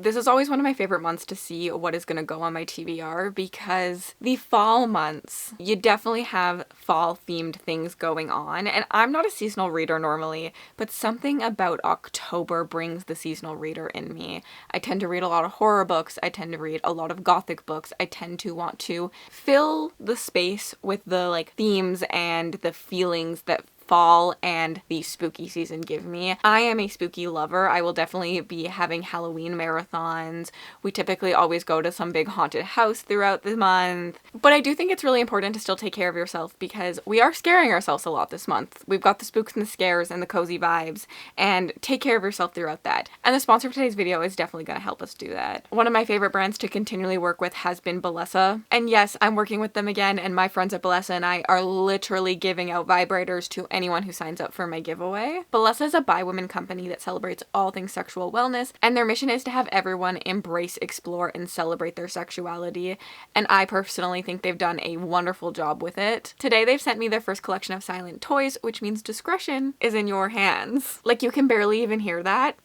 This is always one of my favorite months to see what is going to go on my TBR because the fall months, you definitely have fall themed things going on. And I'm not a seasonal reader normally, but something about October brings the seasonal reader in me. I tend to read a lot of horror books. I tend to read a lot of gothic books. I tend to want to fill the space with the themes and the feelings that fall and the spooky season give me. I am a spooky lover. I will definitely be having Halloween marathons. We typically always go to some big haunted house throughout the month. But I do think it's really important to still take care of yourself because we are scaring ourselves a lot this month. We've got the spooks and the scares and the cozy vibes, and take care of yourself throughout that. And the sponsor of today's video is definitely going to help us do that. One of my favorite brands to continually work with has been Bellesa. And yes, I'm working with them again, and my friends at Bellesa and I are literally giving out vibrators to anyone who signs up for my giveaway. Bellesa is a bi-woman company that celebrates all things sexual wellness, and their mission is to have everyone embrace, explore, and celebrate their sexuality, and I personally think they've done a wonderful job with it. Today they've sent me their first collection of silent toys, which means discretion is in your hands. Like, you can barely even hear that.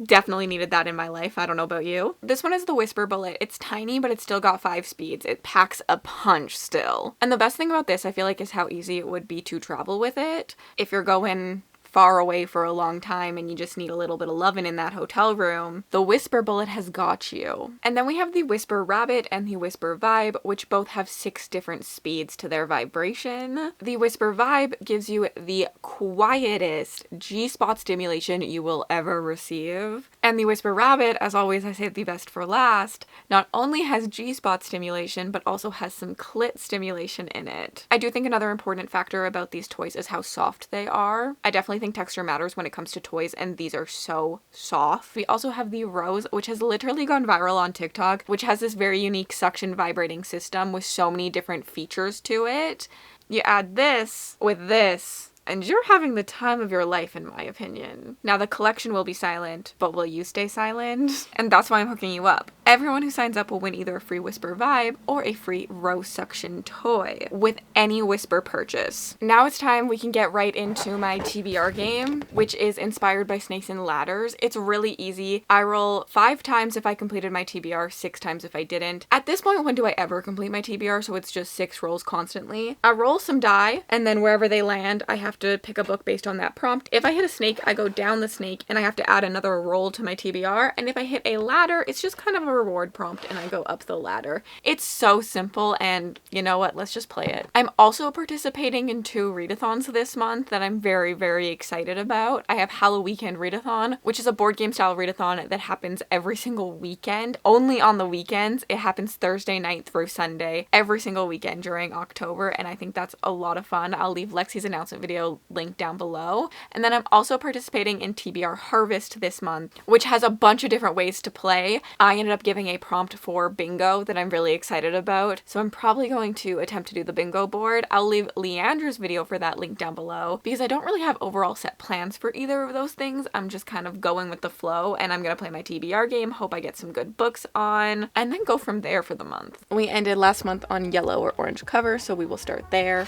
Definitely needed that in my life. I don't know about you. This one is the Whisper Bullet. It's tiny, but it's still got 5 speeds. It packs a punch still. And the best thing about this, I feel like, is how easy it would be to travel with it. If you're going far away for a long time and you just need a little bit of loving in that hotel room, the Whisper Bullet has got you. And then we have the Whisper Rabbit and the Whisper Vibe, which both have 6 different speeds to their vibration. The Whisper Vibe gives you the quietest G-spot stimulation you will ever receive. And the Whisper Rabbit, as always, I save the best for last, not only has G-spot stimulation, but also has some clit stimulation in it. I do think another important factor about these toys is how soft they are. I definitely think texture matters when it comes to toys, and these are so soft. We also have the Rose, which has literally gone viral on TikTok, which has this very unique suction vibrating system with so many different features to it. You add this with this, and you're having the time of your life, in my opinion. Now, the collection will be silent, but will you stay silent? And that's why I'm hooking you up. Everyone who signs up will win either a free Whisper Vibe or a free Rose Suction toy with any Whisper purchase. Now it's time we can get right into my TBR game, which is inspired by Snakes and Ladders. It's really easy. I roll 5 times if I completed my TBR, 6 times if I didn't. At this point, when do I ever complete my TBR? So it's just 6 rolls constantly. I roll some die, and then wherever they land, I have to pick a book based on that prompt. If I hit a snake, I go down the snake and I have to add another roll to my TBR. And if I hit a ladder, it's just kind of a reward prompt and I go up the ladder. It's so simple, and you know what? Let's just play it. I'm also participating in 2 readathons this month that I'm very, very excited about. I have Halloweekend readathon, which is a board game style readathon that happens every single weekend, only on the weekends. It happens Thursday night through Sunday, every single weekend during October, and I think that's a lot of fun. I'll leave Lexi's announcement video link down below. And then I'm also participating in TBR Harvest this month, which has a bunch of different ways to play. I ended up giving a prompt for bingo that I'm really excited about, so I'm probably going to attempt to do the bingo board. I'll leave Leandra's video for that link down below because I don't really have overall set plans for either of those things. I'm just kind of going with the flow, and I'm gonna play my TBR game, hope I get some good books on, and then go from there for the month. We ended last month on yellow or orange cover, so we will start there.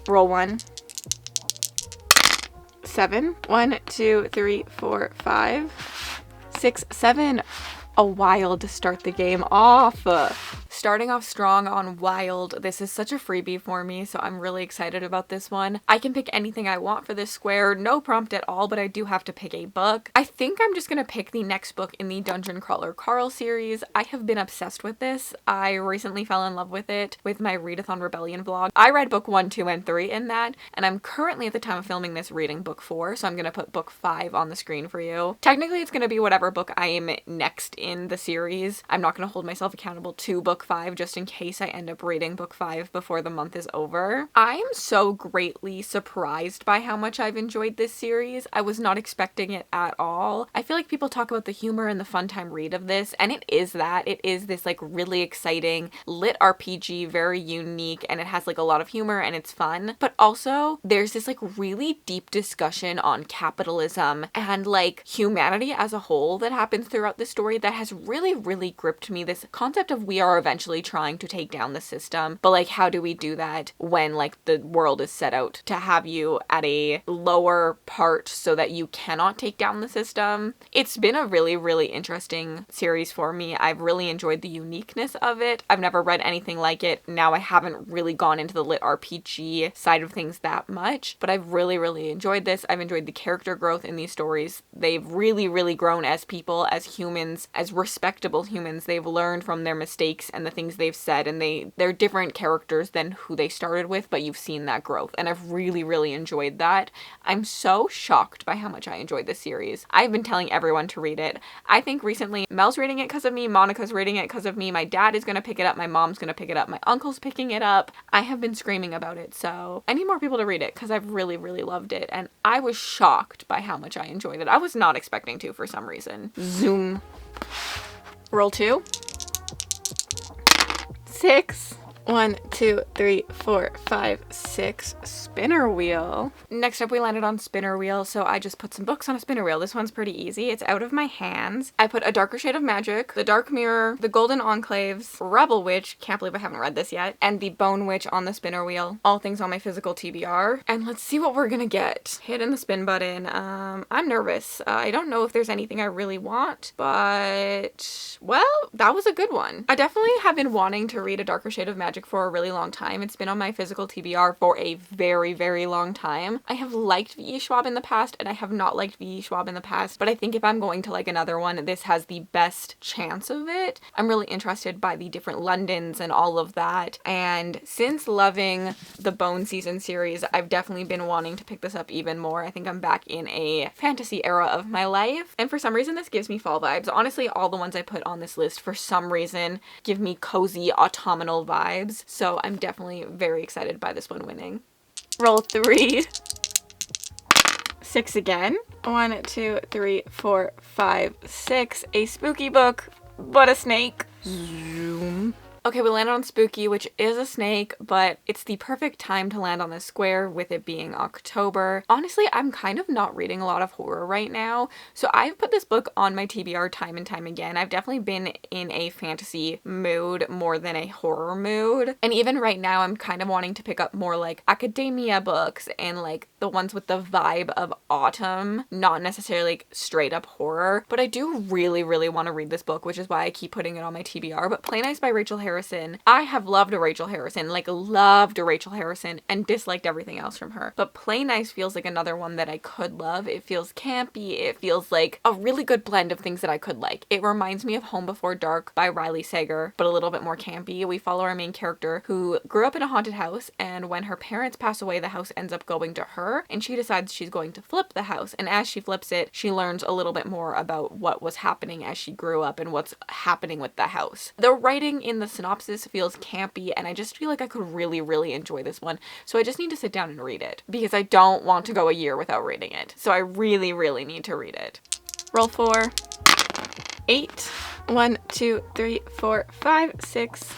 Roll 1. 7. 1, 2, 3, 4, 5, 6, 7. A wild to start the game off. Starting off strong on Wild. This is such a freebie for me, so I'm really excited about this one. I can pick anything I want for this square, no prompt at all, but I do have to pick a book. I think I'm just gonna pick the next book in the Dungeon Crawler Carl series. I have been obsessed with this. I recently fell in love with it with my Readathon Rebellion vlog. I read book 1, 2, and 3 in that, and I'm currently at the time of filming this reading book 4, so I'm gonna put book 5 on the screen for you. Technically, it's gonna be whatever book I am next in the series. I'm not gonna hold myself accountable to book 5 just in case I end up reading book 5 before the month is over. I'm so greatly surprised by how much I've enjoyed this series. I was not expecting it at all. I feel like people talk about the humor and the fun time read of this, and it is that. It is this like really exciting lit RPG, very unique, and it has like a lot of humor and it's fun. But also there's this like really deep discussion on capitalism and like humanity as a whole that happens throughout the story that has really, really gripped me. This concept of we are eventually essentially trying to take down the system. But like, how do we do that when like the world is set out to have you at a lower part so that you cannot take down the system? It's been a really, really interesting series for me. I've really enjoyed the uniqueness of it. I've never read anything like it. Now I haven't really gone into the lit RPG side of things that much, but I've really, really enjoyed this. I've enjoyed the character growth in these stories. They've really, really grown as people, as humans, as respectable humans. They've learned from their mistakes and the things they've said, and they're different characters than who they started with, but you've seen that growth, and I've really, really enjoyed that. I'm so shocked by how much I enjoyed this series. I've been telling everyone to read it. I think recently Mel's reading it because of me, Monica's reading it because of me, my dad is going to pick it up, my mom's going to pick it up, my uncle's picking it up. I have been screaming about it, so I need more people to read it because I've really, really loved it, and I was shocked by how much I enjoyed it. I was not expecting to for some reason. Zoom. Roll 2. 6. 1, 2, 3, 4, 5, 6. Spinner wheel. Next up, we landed on spinner wheel, so I just put some books on a spinner wheel. This one's pretty easy. It's out of my hands. I put A Darker Shade of Magic, The Dark Mirror, The Golden Enclaves, Rebel Witch, can't believe I haven't read this yet, and The Bone Witch on the spinner wheel. All things on my physical TBR. And let's see what we're gonna get. Hitting the spin button. I'm nervous. I don't know if there's anything I really want, but, well, that was a good one. I definitely have been wanting to read A Darker Shade of Magic for a really long time. It's been on my physical TBR for a very, very long time. I have liked V.E. Schwab in the past, and I have not liked V.E. Schwab in the past, but I think if I'm going to like another one, this has the best chance of it. I'm really interested by the different Londons and all of that, and since loving the Bone Season series, I've definitely been wanting to pick this up even more. I think I'm back in a fantasy era of my life, and for some reason this gives me fall vibes. Honestly, all the ones I put on this list for some reason give me cozy autumnal vibes, so I'm definitely very excited by this one winning. Roll 3. 6 again. 1, 2, 3, 4, 5, 6. A spooky book, but a snake. Zoom. Okay, we landed on spooky, which is a snake, but it's the perfect time to land on this square with it being October. Honestly, I'm kind of not reading a lot of horror right now, so I've put this book on my TBR time and time again. I've definitely been in a fantasy mood more than a horror mood, and even right now I'm kind of wanting to pick up more like academia books and like the ones with the vibe of autumn, not necessarily like straight up horror, but I do really, really want to read this book, which is why I keep putting it on my TBR. But Play Nice by Rachel Harrison. I have loved a Rachel Harrison, like loved a Rachel Harrison, and disliked everything else from her. But Play Nice feels like another one that I could love. It feels campy. It feels like a really good blend of things that I could like. It reminds me of Home Before Dark by Riley Sager, but a little bit more campy. We follow our main character who grew up in a haunted house, and when her parents pass away, the house ends up going to her, and she decides she's going to flip the house. And as she flips it, she learns a little bit more about what was happening as she grew up and what's happening with the house. The writing in the synopsis feels campy, and I just feel like I could really, really enjoy this one. So I just need to sit down and read it because I don't want to go a year without reading it. So I really, really need to read it. Roll 4. 8. 1, 2, 3, 4, 5, 6,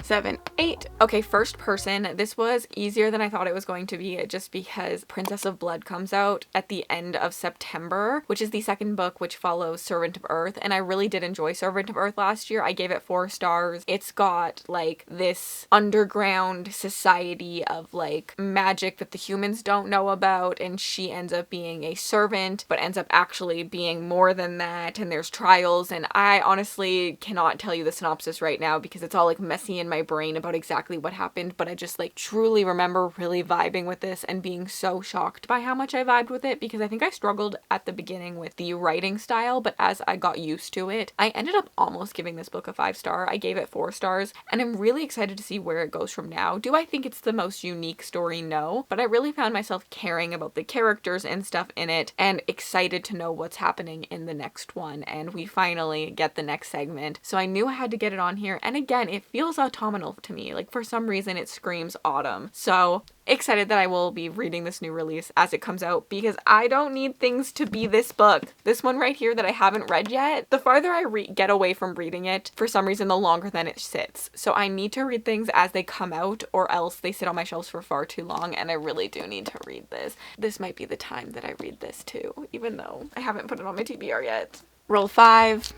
7, 8. Okay, first person. This was easier than I thought it was going to be just because Princess of Blood comes out at the end of September, which is the second book which follows Servant of Earth, and I really did enjoy Servant of Earth last year. I gave it 4 stars. It's got like this underground society of like magic that the humans don't know about, and she ends up being a servant but ends up actually being more than that, and there's trials, and I honestly cannot tell you the synopsis right now because it's all like messy in my brain about exactly what happened, but I just like truly remember really vibing with this and being so shocked by how much I vibed with it, because I think I struggled at the beginning with the writing style, but as I got used to it, I ended up almost giving this book a 5 star. I gave it 4 stars, and I'm really excited to see where it goes from now. Do I think it's the most unique story? No, but I really found myself caring about the characters and stuff in it and excited to know what's happening in the next one, and we finally get the next segment, so I knew I had to get it on here. And again, it feels autumnal to me. Like for some reason it screams autumn. So excited that I will be reading this new release as it comes out, because I don't need things to be this book. This one right here that I haven't read yet, the farther I get away from reading it, for some reason the longer then it sits. So I need to read things as they come out, or else they sit on my shelves for far too long, and I really do need to read this. This might be the time that I read this too, even though I haven't put it on my TBR yet. Roll 5.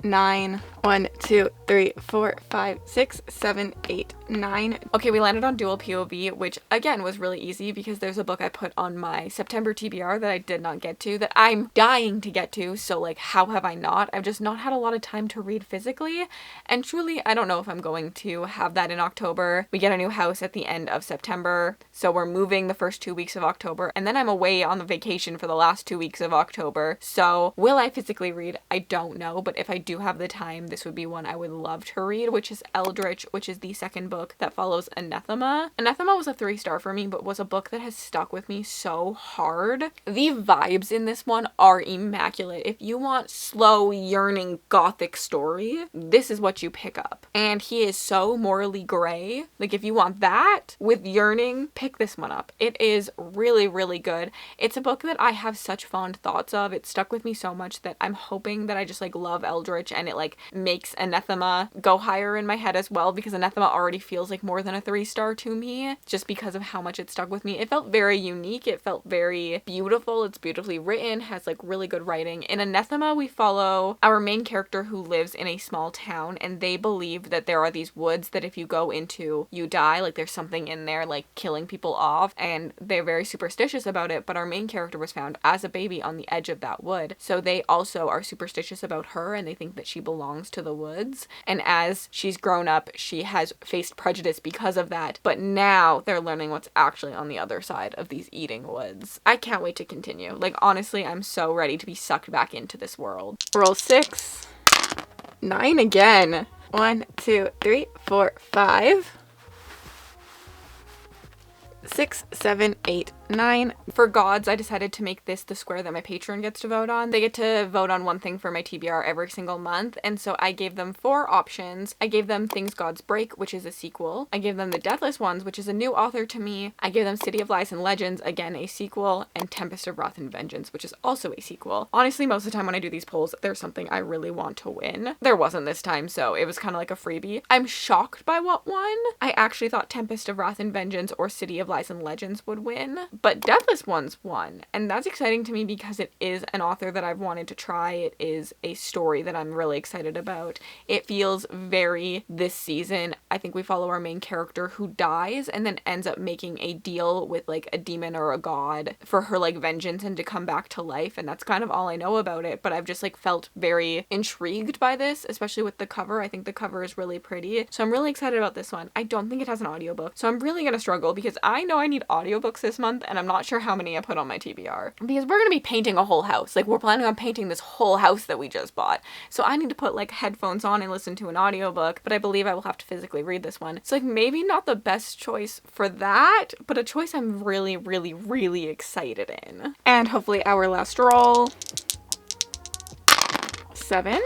9. 1, 2, 3, 4, 5, 6, 7, 8, 9. Okay, we landed on dual POV, which again was really easy because there's a book I put on my September TBR that I did not get to that I'm dying to get to. So like, how have I not? I've just not had a lot of time to read physically. And truly, I don't know if I'm going to have that in October. We get a new house at the end of September. So we're moving the first 2 weeks of October. And then I'm away on the vacation for the last 2 weeks of October. So will I physically read? I don't know. But if I do have the time, this would be one I would love to read, which is Eldritch, which is the second book that follows Anathema. Anathema was a 3-star for me, but was a book that has stuck with me so hard. The vibes in this one are immaculate. If you want slow, yearning, gothic story, this is what you pick up. And he is so morally gray. Like, if you want that with yearning, pick this one up. It is really, really good. It's a book that I have such fond thoughts of. It stuck with me so much that I'm hoping that I just like love Eldritch and it like makes Anathema go higher in my head as well, because Anathema already feels like more than a 3-star to me just because of how much it stuck with me. It felt very unique. It felt very beautiful. It's beautifully written, has like really good writing. In Anathema, we follow our main character who lives in a small town, and they believe that there are these woods that if you go into, you die. Like there's something in there like killing people off, and they're very superstitious about it. But our main character was found as a baby on the edge of that wood, so they also are superstitious about her, and they think that she belongs to the woods. And as she's grown up, she has faced prejudice because of that, but now they're learning what's actually on the other side of these eating woods. I can't wait to continue. Like, honestly, I'm so ready to be sucked back into this world. Roll 6. 9 again. 1, 2, 3, 4, 5. 6, 7, 8, 9. For gods, I decided to make this the square that my patron gets to vote on. They get to vote on one thing for my TBR every single month, and so I gave them 4 options. I gave them Things Gods Break, which is a sequel. I gave them The Deathless Ones, which is a new author to me. I gave them City of Lies and Legends, again a sequel, and Tempest of Wrath and Vengeance, which is also a sequel. Honestly, most of the time when I do these polls, there's something I really want to win. There wasn't this time, so it was kind of like a freebie. I'm shocked by what won. I actually thought Tempest of Wrath and Vengeance or City of Lies and Legends would win, but Deathless Ones won, and that's exciting to me because it is an author that I've wanted to try. It is a story that I'm really excited about. It feels very this season. I think we follow our main character who dies and then ends up making a deal with like a demon or a god for her like vengeance and to come back to life, and that's kind of all I know about it, but I've just like felt very intrigued by this, especially with the cover. I think the cover is really pretty, so I'm really excited about this one. I don't think it has an audiobook, so I'm really gonna struggle because I know I need audiobooks this month, and I'm not sure how many I put on my TBR because we're gonna be painting a whole house. Like, we're planning on painting this whole house that we just bought, so I need to put like headphones on and listen to an audiobook, but I believe I will have to physically read this one. So like, maybe not the best choice for that, but a choice I'm really, really, really excited in. And hopefully our last roll. 7.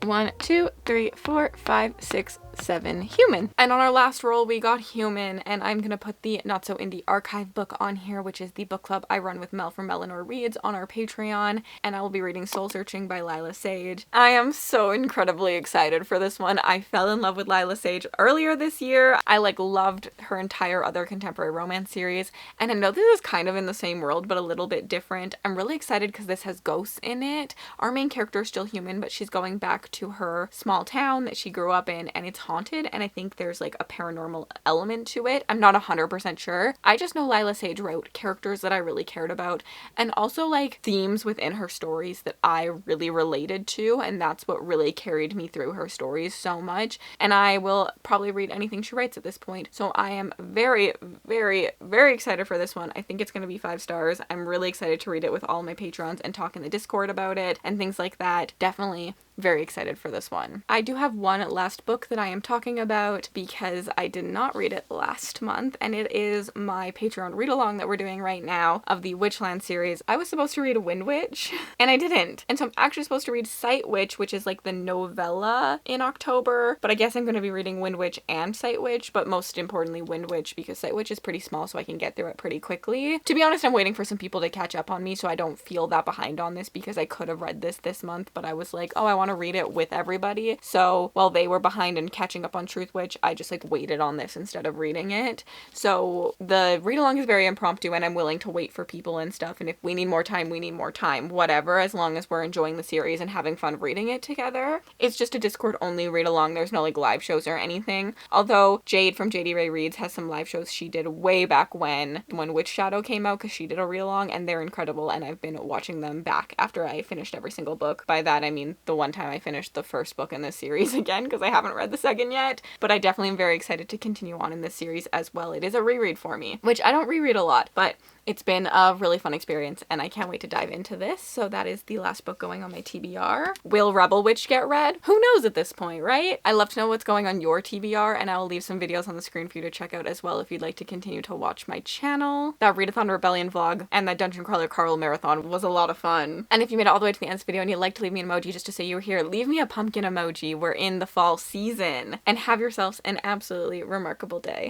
1, 2, 3, 4, 5, 6, 7. Human. And on our last roll, we got Human, and I'm gonna put the Not So Indie archive book on here, which is the book club I run with Mel from Eleanor Reads on our Patreon, and I will be reading Soul Searching by Lila Sage. I am so incredibly excited for this one. I fell in love with Lila Sage earlier this year. I like loved her entire other contemporary romance series, and I know this is kind of in the same world, but a little bit different. I'm really excited because this has ghosts in it. Our main character is still human, but she's going back to her small town that she grew up in, and it's haunted, and I think there's like a paranormal element to it. I'm not 100% sure. I just know Lila Sage wrote characters that I really cared about, and also like themes within her stories that I really related to, and that's what really carried me through her stories so much. And I will probably read anything she writes at this point, so I am very, very, very excited for this one. I think it's going to be 5 stars. I'm really excited to read it with all my patrons and talk in the Discord about it and things like that. Definitely very excited for this one. I do have one last book that I am talking about because I did not read it last month, and it is my Patreon read-along that we're doing right now of the Witchland series. I was supposed to read Wind Witch, and I didn't. And so I'm actually supposed to read Sight Witch, which is like the novella in October, but I guess I'm going to be reading Wind Witch and Sight Witch, but most importantly Wind Witch, because Sight Witch is pretty small so I can get through it pretty quickly. To be honest, I'm waiting for some people to catch up on me so I don't feel that behind on this, because I could have read this month, but I was like, oh, I want want to read it with everybody. So while they were behind and catching up on Truth Witch, I just like waited on this instead of reading it. So the read along is very impromptu, and I'm willing to wait for people and stuff. And if we need more time, we need more time. Whatever, as long as we're enjoying the series and having fun reading it together. It's just a Discord only read along. There's no like live shows or anything. Although Jade from JD Ray Reads has some live shows she did way back when Witch Shadow came out, because she did a read along, and they're incredible, and I've been watching them back after I finished every single book. By that I mean the one time I finished the first book in this series again, because I haven't read the second yet. But I definitely am very excited to continue on in this series as well. It is a reread for me, which I don't reread a lot, but it's been a really fun experience, and I can't wait to dive into this. So that is the last book going on my TBR. Will Rebel Witch get read? Who knows at this point, right? I love to know what's going on your TBR, and I will leave some videos on the screen for you to check out as well if you'd like to continue to watch my channel. That Readathon Rebellion vlog and that Dungeon Crawler Carl Marathon was a lot of fun. And if you made it all the way to the end of this video and you'd like to leave me an emoji just to say you were here, leave me a pumpkin emoji. We're in the fall season. And have yourselves an absolutely remarkable day.